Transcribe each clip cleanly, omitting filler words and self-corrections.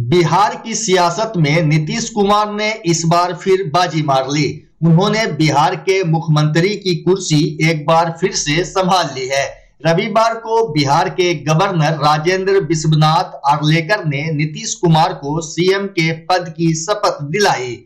बिहार की सियासत में नीतीश कुमार ने इस बार फिर बाजी मार ली। उन्होंने बिहार के मुख्यमंत्री की कुर्सी एक बार फिर से संभाल ली है। रविवार को बिहार के गवर्नर राजेंद्र विश्वनाथ आर्लेकर ने नीतीश कुमार को सीएम के पद की शपथ दिलाई।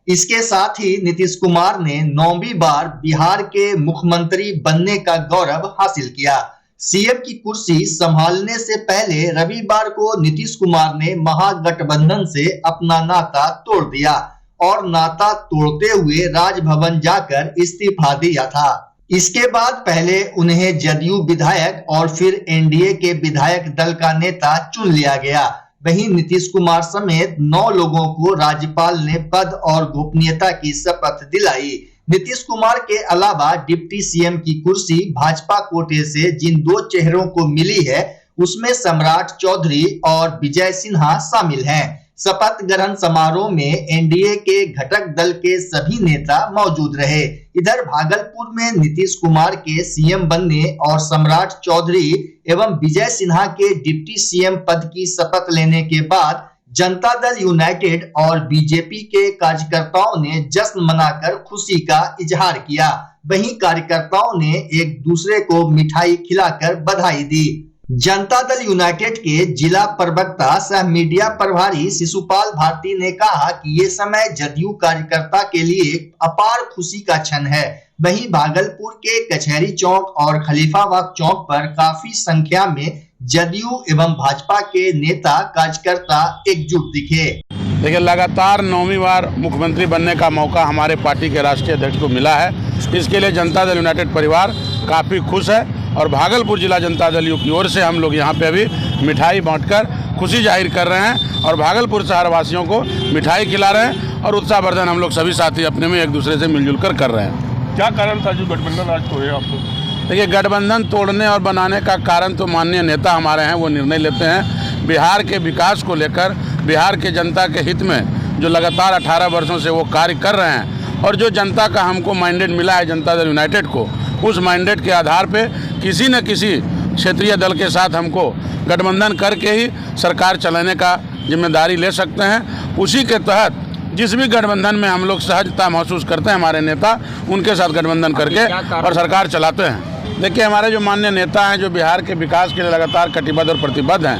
इसके साथ ही नीतीश कुमार ने 9वीं बार बिहार के मुख्यमंत्री बनने का गौरव हासिल किया। सीएम की कुर्सी संभालने से पहले रविवार को नीतीश कुमार ने महागठबंधन से अपना नाता तोड़ दिया और नाता तोड़ते हुए राजभवन जाकर इस्तीफा दिया था। इसके बाद पहले उन्हें जदयू विधायक और फिर एनडीए के विधायक दल का नेता चुन लिया गया। वहीं नीतीश कुमार समेत 9 लोगों को राज्यपाल ने पद और गोपनीयता की शपथ दिलाई। नीतीश कुमार के अलावा डिप्टी सीएम की कुर्सी भाजपा कोटे से जिन 2 चेहरों को मिली है उसमें सम्राट चौधरी और विजय सिन्हा शामिल हैं। शपथ ग्रहण समारोह में एनडीए के घटक दल के सभी नेता मौजूद रहे। इधर भागलपुर में नीतीश कुमार के सीएम बनने और सम्राट चौधरी एवं विजय सिन्हा के डिप्टी सीएम पद की शपथ लेने के बाद जनता दल यूनाइटेड और बीजेपी के कार्यकर्ताओं ने जश्न मनाकर खुशी का इजहार किया। वहीं कार्यकर्ताओं ने एक दूसरे को मिठाई खिलाकर बधाई दी। जनता दल यूनाइटेड के जिला प्रवक्ता सह मीडिया प्रभारी शिशुपाल भारती ने कहा कि ये समय जदयू कार्यकर्ता के लिए अपार खुशी का क्षण है। वहीं भागलपुर के कचहरी चौक और खलीफाबाग चौक पर काफी संख्या में जदयू एवं भाजपा के नेता कार्यकर्ता एकजुट दिखे। देखिए, लगातार 9वीं बार मुख्यमंत्री बनने का मौका हमारे पार्टी के राष्ट्रीय अध्यक्ष को मिला है। इसके लिए जनता दल यूनाइटेड परिवार काफ़ी खुश है और भागलपुर जिला जनता दल की ओर से हम लोग यहाँ पे अभी मिठाई बांटकर खुशी जाहिर कर रहे हैं और भागलपुर शहर वासियों को मिठाई खिला रहे हैं और उत्साहवर्धन हम लोग सभी साथी अपने में एक दूसरे से मिलजुल कर कर रहे हैं। क्या कारण था जो गठबंधन आज तोड़े आपको? देखिए, गठबंधन तोड़ने और बनाने का कारण तो माननीय नेता हमारे हैं, वो निर्णय लेते हैं। बिहार के विकास को लेकर, बिहार के जनता के हित में जो लगातार 18 वर्षों से वो कार्य कर रहे हैं और जो जनता का हमको मैंडेट मिला है जनता दल यूनाइटेड को, उस मैंडेट के आधार पे किसी न किसी क्षेत्रीय दल के साथ हमको गठबंधन करके ही सरकार चलाने का जिम्मेदारी ले सकते हैं। उसी के तहत जिस भी गठबंधन में हम लोग सहजता महसूस करते हैं, हमारे नेता उनके साथ गठबंधन करके और सरकार चलाते हैं। देखिए, हमारे जो माननीय नेता हैं जो बिहार के विकास के लिए लगातार कटिबद्ध और प्रतिबद्ध हैं,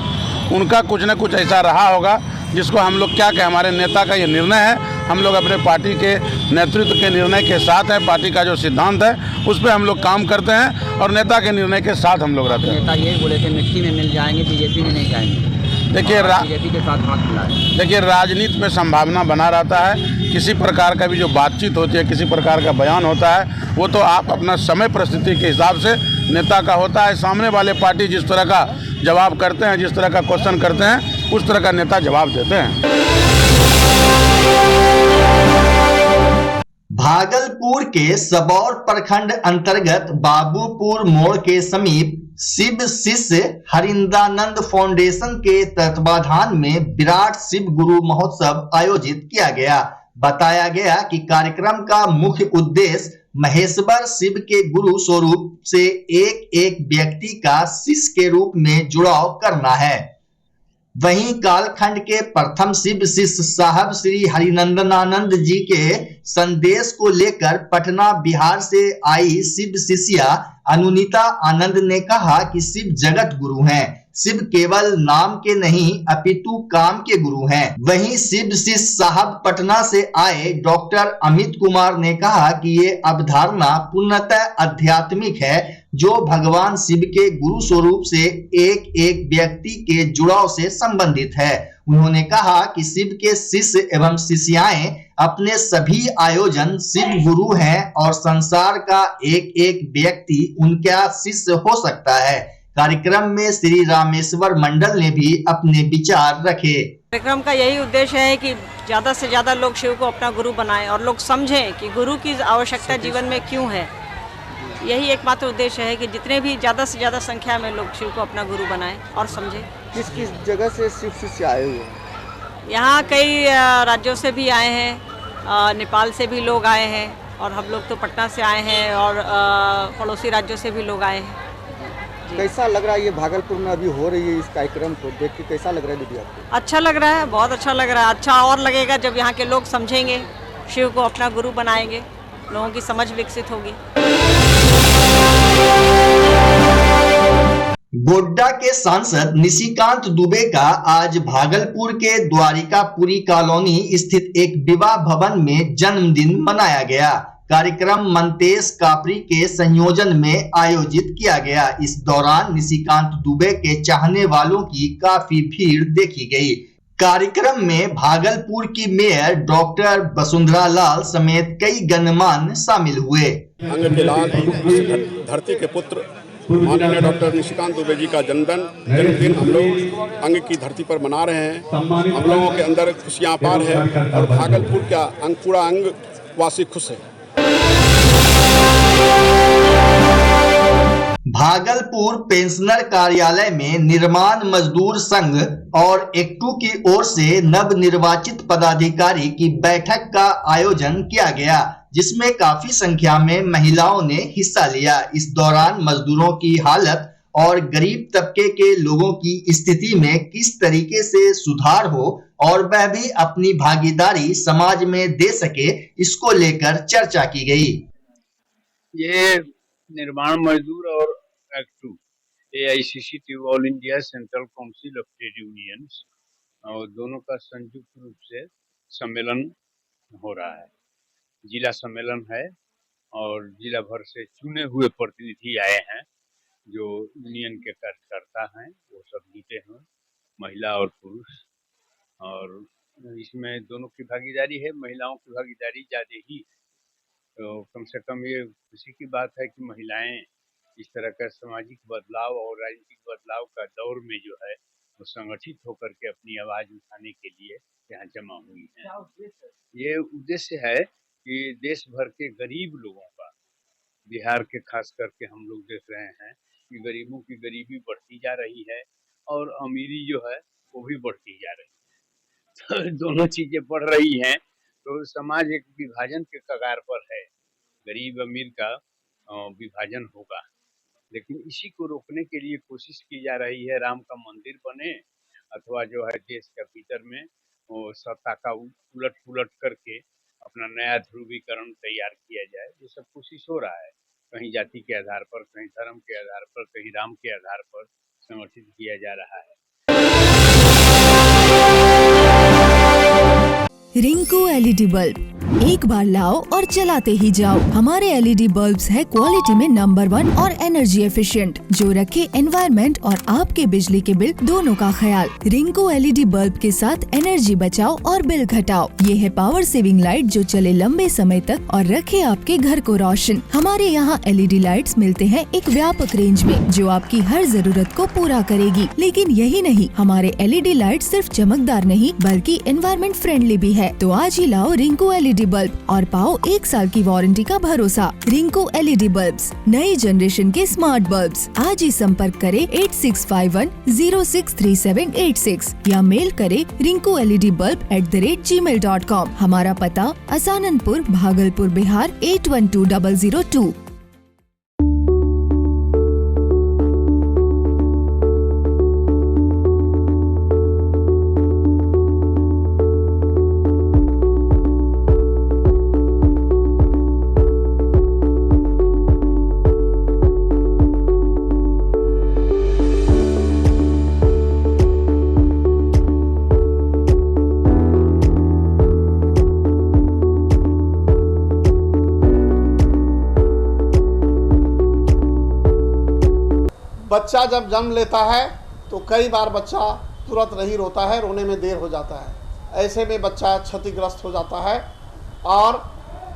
उनका कुछ न कुछ ऐसा रहा होगा जिसको हम लोग क्या कहें, हमारे नेता का ये निर्णय है। हम लोग अपने पार्टी के नेतृत्व के निर्णय के साथ हैं। पार्टी का जो सिद्धांत है उस पर हम लोग काम करते हैं और नेता के निर्णय के साथ हम लोग रहते हैं। नेता ये बोले थे मिट्टी में मिल जाएंगे, बीजेपी में नहीं जाएंगे। देखिए, बीजेपी के साथ हाथ मिलाए। देखिए, राजनीति में संभावना बना रहता है। किसी प्रकार का भी जो बातचीत होती है, किसी प्रकार का बयान होता है, वो तो आप अपना समय परिस्थिति के हिसाब से नेता का होता है। सामने वाले पार्टी जिस तरह का जवाब करते हैं, जिस तरह का क्वेश्चन करते हैं, उस तरह का नेता जवाब देते हैं। भागलपुर के सबौर प्रखंड अंतर्गत बाबूपुर मोड़ के समीप शिव शिष्य हरिंदानंद फाउंडेशन के तत्वाधान में विराट शिव गुरु महोत्सव आयोजित किया गया। बताया गया कि कार्यक्रम का मुख्य उद्देश्य महेश्वर शिव के गुरु स्वरूप से एक एक व्यक्ति का शिष्य के रूप में जुड़ाव करना है। वहीं कालखंड के प्रथम शिव शिष्य साहब श्री हरिनंदनानंद जी के संदेश को लेकर पटना बिहार से आई शिव शिष्या अनुनीता आनंद ने कहा कि शिव जगत गुरु हैं। शिव केवल नाम के नहीं अपितु काम के गुरु हैं। वहीं शिव शिष्य साहब पटना से आए डॉक्टर अमित कुमार ने कहा कि ये अवधारणा पूर्णतः आध्यात्मिक है जो भगवान शिव के गुरु स्वरूप से एक एक व्यक्ति के जुड़ाव से संबंधित है। उन्होंने कहा कि शिव के शिष्य एवं शिष्याएं अपने सभी आयोजन शिव गुरु हैं और संसार का एक एक व्यक्ति उनका शिष्य हो सकता है। कार्यक्रम में श्री रामेश्वर मंडल ने भी अपने विचार रखे। कार्यक्रम का यही उद्देश्य है कि ज्यादा से ज्यादा लोग शिव को अपना गुरु बनाएं और लोग समझें कि गुरु की आवश्यकता जीवन में क्यों है। यही एकमात्र उद्देश्य है कि जितने भी ज़्यादा से ज़्यादा संख्या में लोग शिव को अपना गुरु बनाएं और समझें। किस किस जगह से शिव शिष्य आए हुए हैं? यहाँ कई राज्यों से भी आए हैं, नेपाल से भी लोग आए हैं और हम लोग तो पटना से आए हैं और पड़ोसी राज्यों से भी लोग आए हैं। कैसा लग रहा है ये भागलपुर में अभी हो रही है इस कार्यक्रम को देख के कैसा लग रहा है दीदी आपको? अच्छा लग रहा है, बहुत अच्छा लग रहा है। अच्छा और लगेगा जब यहाँ के लोग समझेंगे, शिव को अपना गुरु बनाएंगे, लोगों की समझ विकसित होगी। गोड्डा के सांसद निशिकांत दुबे का आज भागलपुर के द्वारिकापुरी कॉलोनी स्थित एक विवाह भवन में जन्मदिन मनाया गया। कार्यक्रम मंतेश कापरी के संयोजन में आयोजित किया गया। इस दौरान निशिकांत दुबे के चाहने वालों की काफी भीड़ देखी गई। कार्यक्रम में भागलपुर की मेयर डॉक्टर वसुंधरा लाल समेत कई गणमान्य शामिल हुए। अंग के लाल धरती के पुत्र माननीय डॉक्टर निशिकांत दुबे जी का जन्मदिन हम लोग अंग की धरती पर मना रहे हैं। हम लोगों के अंदर खुशियाँ अपार है और भागलपुर का पूरा अंग वासी खुश है। भागलपुर पेंशनर कार्यालय में निर्माण मजदूर संघ और एक्टू की ओर से नवनिर्वाचित पदाधिकारी की बैठक का आयोजन किया गया, जिसमें काफी संख्या में महिलाओं ने हिस्सा लिया। इस दौरान मजदूरों की हालत और गरीब तबके के लोगों की स्थिति में किस तरीके से सुधार हो और वह भी अपनी भागीदारी समाज में दे सके, इसको लेकर चर्चा की गई। ये निर्माण मजदूर और एक्टू AICC all India central council of trade unions और दोनों का संयुक्त रूप से सम्मेलन हो रहा है। जिला सम्मेलन है और जिला भर से चुने हुए प्रतिनिधि आए हैं जो यूनियन के कार्यकर्ता हैं, वो सब जुटे हैं, महिला और पुरुष। और इसमें दोनों की भागीदारी है, महिलाओं की भागीदारी ज़्यादा ही। तो कम से कम ये खुशी की बात है कि महिलाएं इस तरह का सामाजिक बदलाव और राजनीतिक बदलाव का दौर में जो है वो संगठित होकर के अपनी आवाज़ उठाने के लिए यहाँ जमा हुई हैं। ये उद्देश्य है कि देश भर के गरीब लोगों का, बिहार के खास करके हम लोग देख रहे हैं कि गरीबों की गरीबी बढ़ती जा रही है और अमीरी जो है वो भी बढ़ती जा रही है। तो दोनों चीज़ें बढ़ रही हैं तो समाज एक विभाजन के कगार पर है, गरीब अमीर का विभाजन होगा। लेकिन इसी को रोकने के लिए कोशिश की जा रही है, राम का मंदिर बने अथवा जो है देश के भीतर में वो सत्ता का उलट पुलट करके अपना नया ध्रुवीकरण तैयार किया जाए। ये सब कोशिश हो रहा है, कहीं जाति के आधार पर, कहीं धर्म के आधार पर, कहीं राम के आधार पर संगठित किया जा रहा है। रिंकू LED बल्ब, एक बार लाओ और चलाते ही जाओ। हमारे LED बल्ब्स है क्वालिटी में नंबर 1 और एनर्जी एफिशिएंट, जो रखे एनवायरनमेंट और आपके बिजली के बिल दोनों का ख्याल। रिंकू LED बल्ब के साथ एनर्जी बचाओ और बिल घटाओ। ये है पावर सेविंग लाइट जो चले लंबे समय तक और रखे आपके घर को रोशन। हमारे यहाँ LED लाइट्स मिलते हैं एक व्यापक रेंज में जो आपकी हर जरूरत को पूरा करेगी। लेकिन यही नहीं, हमारे LED लाइट सिर्फ चमकदार नहीं बल्कि एनवायरनमेंट फ्रेंडली भी है। तो आज ही लाओ रिंकू LED बल्ब और पाओ 1 साल की वारंटी का भरोसा। रिंकू LED बल्ब्स, नई जनरेशन के स्मार्ट बल्ब्स। आज ही संपर्क करें 8651063786 या मेल करें rinkooledbulb@gmail.com। हमारा पता असाननपुर, भागलपुर, बिहार 812002। बच्चा जब जन्म लेता है तो कई बार बच्चा तुरंत नहीं रोता है, रोने में देर हो जाता है। ऐसे में बच्चा क्षतिग्रस्त हो जाता है और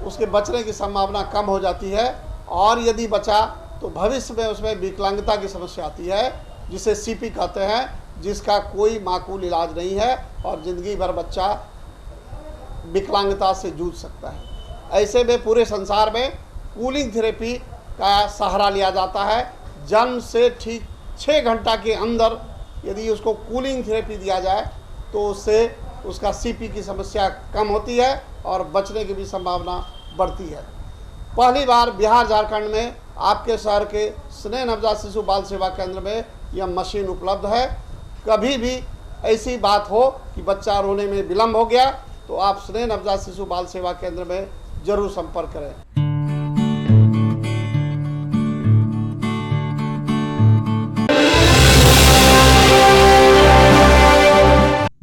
उसके बचने की संभावना कम हो जाती है। और यदि बचा तो भविष्य में उसमें विकलांगता की समस्या आती है, जिसे CP कहते हैं, जिसका कोई माकूल इलाज नहीं है और ज़िंदगी भर बच्चा विकलांगता से जूझ सकता है। ऐसे में पूरे संसार में कूलिंग थेरेपी का सहारा लिया जाता है। जन्म से ठीक 6 घंटा के अंदर यदि उसको कूलिंग थेरेपी दिया जाए तो उससे उसका CP की समस्या कम होती है और बचने की भी संभावना बढ़ती है। पहली बार बिहार झारखंड में आपके शहर के स्नेह नवजात शिशु बाल सेवा केंद्र में यह मशीन उपलब्ध है। कभी भी ऐसी बात हो कि बच्चा रोने में विलम्ब हो गया तो आप स्नेह नवजात शिशु बाल सेवा केंद्र में जरूर संपर्क करें।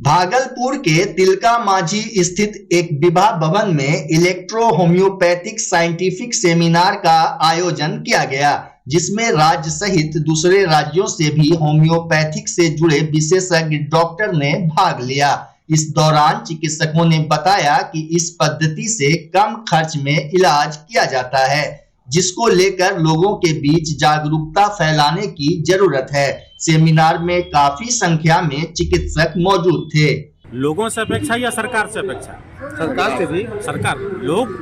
भागलपुर के तिलका मांझी स्थित एक विवाह भवन में इलेक्ट्रो होम्योपैथिक साइंटिफिक सेमिनार का आयोजन किया गया, जिसमें राज्य सहित दूसरे राज्यों से भी होम्योपैथिक से जुड़े विशेषज्ञ डॉक्टर ने भाग लिया। इस दौरान चिकित्सकों ने बताया कि इस पद्धति से कम खर्च में इलाज किया जाता है, जिसको लेकर लोगों के बीच जागरूकता फैलाने की जरूरत है। सेमिनार में काफी संख्या में चिकित्सक मौजूद थे। लोगों से अपेक्षा या सरकार से अपेक्षा? सरकार से भी। सरकार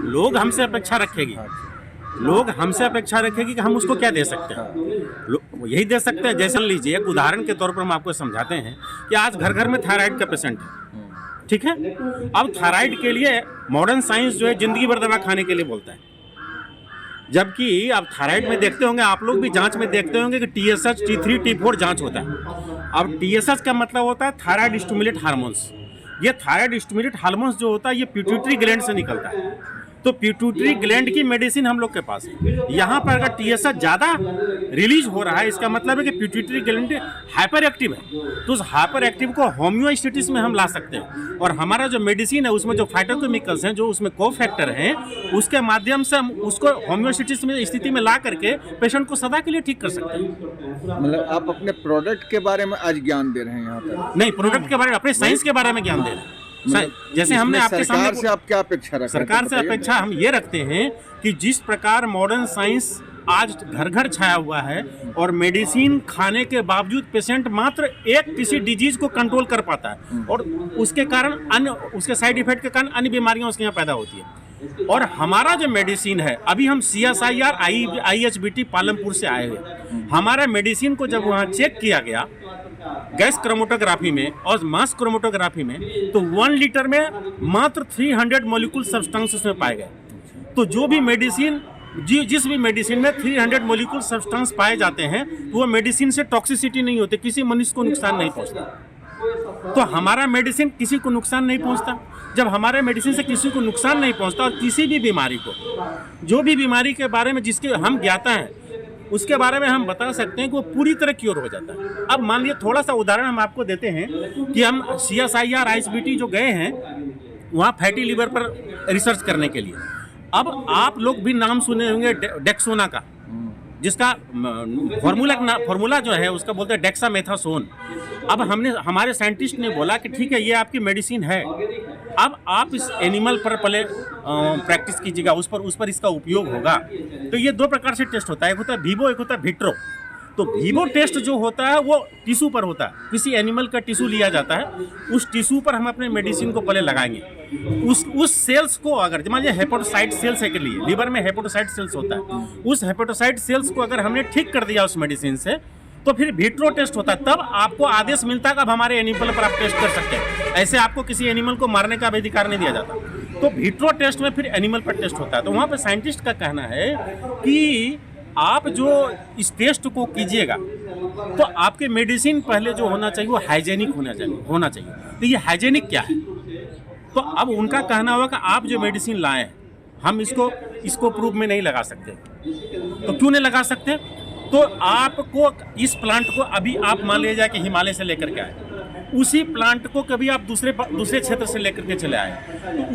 लोग हमसे अपेक्षा रखेगी, लोग हमसे अपेक्षा रखेगी कि हम उसको क्या दे सकते हैं। यही दे सकते हैं। जैसे लीजिए एक उदाहरण के तौर पर हम आपको समझाते हैं कि आज घर घर में थायराइड का पेशेंट है, ठीक है। अब थायराइड के लिए मॉडर्न साइंस जो है जिंदगी भर दवा खाने के लिए बोलता है, जबकि अब थायराइड में देखते होंगे आप लोग भी, जांच में देखते होंगे कि TSH, T3, T4 जांच होता है। अब TSH का मतलब होता है थायराइड स्टिमुलेट हार्मोन्स। ये थायराइड स्टिमुलेट हार्मोन्स जो होता है ये पिट्यूटरी ग्लैंड से निकलता है, तो पिट्यूटरी ग्लैंड की मेडिसिन हम लोग के पास है। यहाँ पर अगर TSH ज़्यादा रिलीज हो रहा है, इसका मतलब है कि पिट्यूटरी ग्लैंड हाइपर एक्टिव है, तो उस हाइपर एक्टिव को होम्योस्टेटिस में हम ला सकते हैं। और हमारा जो मेडिसिन है उसमें जो फाइटोकेमिकल्स हैं, जो उसमें कोफैक्टर हैं, उसके माध्यम से हम उसको होम्योस्टेटिस में स्थिति में ला करके पेशेंट को सदा के लिए ठीक कर सकते हैं। मतलब आप अपने प्रोडक्ट के बारे में आज ज्ञान दे रहे हैं यहाँ पर? नहीं, प्रोडक्ट के बारे में, अपने साइंस के बारे में ज्ञान दे रहे हैं। जैसे हमने आपके सामने, सरकार से आप क्या अपेक्षा रखते हैं? सरकार से अपेक्षा हम ये रखते हैं कि जिस प्रकार मॉडर्न साइंस आज घर घर छाया हुआ है और मेडिसिन खाने के बावजूद पेशेंट मात्र एक किसी डिजीज को कंट्रोल कर पाता है और उसके कारण अन्य, उसके साइड इफेक्ट के कारण अन्य बीमारियां उसके यहाँ पैदा होती है। और हमारा जो मेडिसिन है, अभी हम CSIR IHBT पालमपुर से आए हुए, हमारा मेडिसिन को जब वहाँ चेक किया गया गैस क्रोमेटोग्राफी में और मास क्रोमेटोग्राफी में, तो 1 लीटर में मात्र 300 मॉलिक्यूल सब्सटेंस उसमें पाए गए। तो जो भी मेडिसिन, जिस भी मेडिसिन में 300 मॉलिक्यूल सब्सटेंस पाए जाते हैं, तो वो मेडिसिन से टॉक्सिसिटी नहीं होती, किसी मनुष्य को नुकसान नहीं पहुंचता। तो हमारा मेडिसिन किसी को नुकसान नहीं पहुंचता। जब हमारे मेडिसिन से किसी को नुकसान नहीं पहुंचता और किसी भी बीमारी को, जो भी बीमारी के बारे में जिसके हम ज्ञाता हैं, उसके बारे में हम बता सकते हैं कि वो पूरी तरह क्योर हो जाता है। अब मान लीजिए थोड़ा सा उदाहरण हम आपको देते हैं कि हम CSIR IHBT जो गए हैं वहाँ फैटी लिवर पर रिसर्च करने के लिए। अब आप लोग भी नाम सुने होंगे डेक्सोना का, जिसका फॉर्मूला जो है उसका बोलते हैं डेक्सामेथासोन। अब हमारे साइंटिस्ट ने बोला कि ठीक है, ये आपकी मेडिसिन है, अब आप इस एनिमल पर पहले प्रैक्टिस कीजिएगा, उस पर इसका उपयोग होगा। तो ये 2 प्रकार से टेस्ट होता है, एक होता है वीवो, एक होता है विट्रो। तो वीवो टेस्ट जो होता है वो टिश्यू पर होता है, किसी एनिमल का टिश्यू लिया जाता है, उस टिश्यू पर हम अपने मेडिसिन को पहले लगाएंगे। उस सेल्स को अगर मान लीजिए हेपेटोसाइट सेल्स है के लिए, लिवर में हेपेटोसाइट सेल्स होता है, उस हेपेटोसाइट सेल्स को अगर हमने ठीक कर दिया उस मेडिसिन से, तो फिर विट्रो टेस्ट होता है। तब आपको आदेश मिलता है कि अब हमारे एनिमल पर आप टेस्ट कर सकते हैं। ऐसे आपको किसी एनिमल को मारने का अधिकार नहीं दिया जाता। तो विट्रो टेस्ट में फिर एनिमल पर टेस्ट होता है। तो वहाँ पर साइंटिस्ट का कहना है कि आप जो इस टेस्ट को कीजिएगा तो आपके मेडिसिन पहले जो होना चाहिए वो हाइजेनिक होना चाहिए। तो ये हाइजेनिक क्या है? तो अब उनका कहना हुआ कि आप जो मेडिसिन लाए हैं, हम इसको प्रूफ में नहीं लगा सकते। तो क्यों नहीं लगा सकते? तो आपको इस प्लांट को अभी आप मान लीजिए कि हिमालय से लेकर के आए, उसी प्लांट को कभी आप दूसरे क्षेत्र से लेकर के चले आए,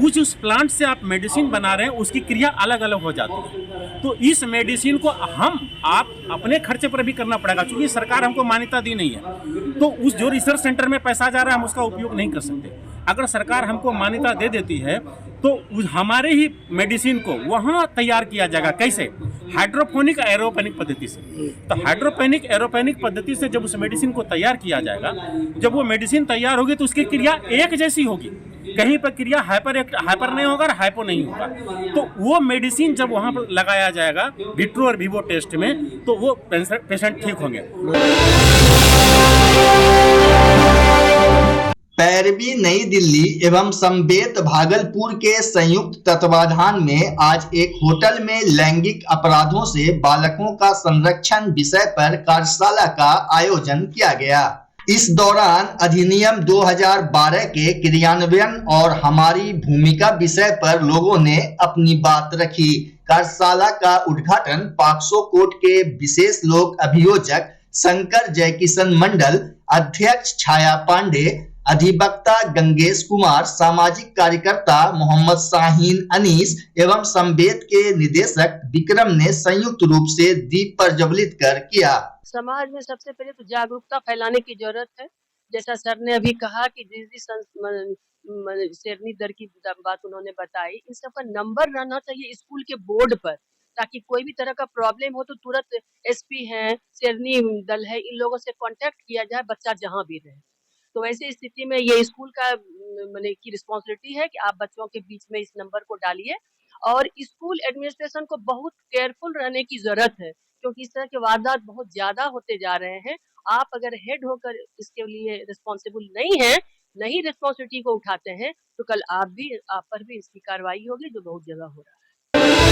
तो उस प्लांट से आप मेडिसिन बना रहे हैं, उसकी क्रिया अलग अलग हो जाती है। तो इस मेडिसिन को आप अपने खर्चे पर भी करना पड़ेगा, क्योंकि सरकार हमको मान्यता दी नहीं है। तो उस जो रिसर्च सेंटर में पैसा जा रहा है हम उसका उपयोग नहीं कर सकते। अगर सरकार हमको मान्यता दे देती है तो हमारे ही मेडिसिन को वहाँ तैयार किया जाएगा। कैसे? हाइड्रोपोनिक एरोपोनिक पद्धति से। तो हाइड्रोपोनिक एरोपोनिक पद्धति से जब उस मेडिसिन को तैयार किया जाएगा, जब वो मेडिसिन तैयार होगी तो उसकी क्रिया एक जैसी होगी, कहीं पर क्रिया हाइपर नहीं होगा और हाइपो नहीं होगा। तो वो मेडिसिन जब वहाँ पर लगाया जाएगा विट्रो और वीवो टेस्ट में, तो वो पेशेंट ठीक होंगे। पैरवी नई दिल्ली एवं संबेत भागलपुर के संयुक्त तत्वाधान में आज एक होटल में लैंगिक अपराधों से बालकों का संरक्षण विषय पर कार्यशाला का आयोजन किया गया। इस दौरान अधिनियम 2012 के क्रियान्वयन और हमारी भूमिका विषय पर लोगों ने अपनी बात रखी। कार्यशाला का उद्घाटन पॉक्सो कोर्ट के विशेष लोक अभियोजक शंकर जयकिशन मंडल, अध्यक्ष छाया पांडे, अधिवक्ता गंगेश कुमार, सामाजिक कार्यकर्ता मोहम्मद शाहीन अनीस एवं संबेत के निदेशक विक्रम ने संयुक्त रूप से दीप प्रज्वलित कर किया। समाज में सबसे पहले तो जागरूकता फैलाने की जरूरत है। जैसा सर ने अभी कहा कि जिस शेरनी दर की बात उन्होंने बताई, इन सब का नंबर रहना चाहिए स्कूल के बोर्ड पर, ताकि कोई भी तरह का प्रॉब्लम हो तो तुरंत एसपी है, शेरनी दल है, इन लोगों से कांटेक्ट किया जाए, बच्चा जहां भी रहे। तो ऐसी स्थिति में ये स्कूल का की रिस्पॉन्सिबिलिटी है कि आप बच्चों के बीच में इस नंबर को डालिए और स्कूल एडमिनिस्ट्रेशन को बहुत केयरफुल रहने की जरूरत है, क्योंकि इस तरह के वारदात बहुत ज्यादा होते जा रहे हैं। आप अगर हेड होकर इसके लिए रिस्पॉन्सिबल नहीं रिस्पॉन्सिबिलिटी को उठाते हैं तो कल आप पर भी इसकी कार्रवाई होगी, जो बहुत जगह हो रहा है।